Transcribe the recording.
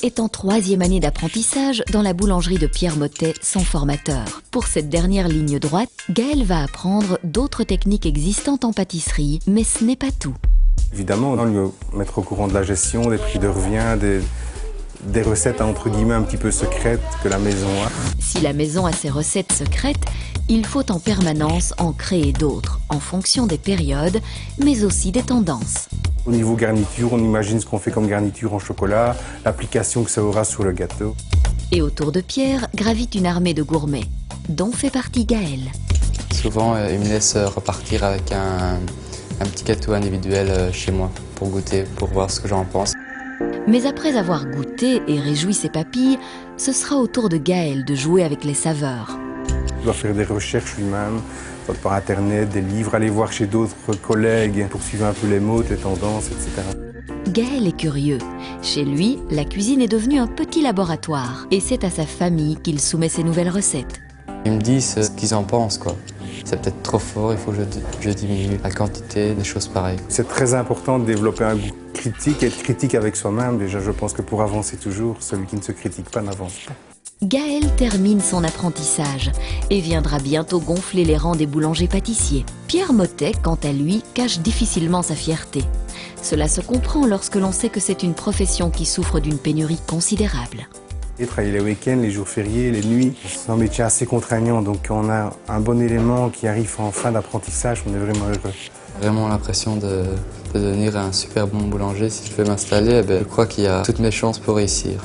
est en 3e année d'apprentissage dans la boulangerie de Pierre Mottet, son formateur. Pour cette dernière ligne droite, Gaël va apprendre d'autres techniques existantes en pâtisserie, mais ce n'est pas tout. Évidemment, on lui mettre au courant de la gestion, des prix de revient, des recettes entre guillemets un petit peu secrètes que la maison a. Si la maison a ses recettes secrètes, il faut en permanence en créer d'autres, en fonction des périodes, mais aussi des tendances. Au niveau garniture, on imagine ce qu'on fait comme garniture en chocolat, l'application que ça aura sur le gâteau. Et autour de Pierre gravite une armée de gourmets, dont fait partie Gaël. Souvent, il me laisse repartir avec un petit gâteau individuel chez moi pour goûter, pour voir ce que j'en pense. Mais après avoir goûté et réjoui ses papilles, ce sera au tour de Gaël de jouer avec les saveurs. Il doit faire des recherches lui-même, par internet, des livres, aller voir chez d'autres collègues pour suivre un peu les modes, les tendances, etc. Gaël est curieux. Chez lui, la cuisine est devenue un petit laboratoire et c'est à sa famille qu'il soumet ses nouvelles recettes. Ils me disent ce qu'ils en pensent, quoi. C'est peut-être trop fort, il faut que je diminue la quantité, des choses pareilles. C'est très important de développer un goût critique, être critique avec soi-même. Déjà, je pense que pour avancer toujours, celui qui ne se critique pas n'avance pas. Gaël termine son apprentissage et viendra bientôt gonfler les rangs des boulangers-pâtissiers. Pierre Mottet, quant à lui, cache difficilement sa fierté. Cela se comprend lorsque l'on sait que c'est une profession qui souffre d'une pénurie considérable. Et travailler les week-ends, les jours fériés, les nuits, c'est un métier assez contraignant. Donc quand on a un bon élément qui arrive en fin d'apprentissage, on est vraiment heureux. Vraiment l'impression de devenir un super bon boulanger. Si je veux m'installer, je crois qu'il y a toutes mes chances pour réussir.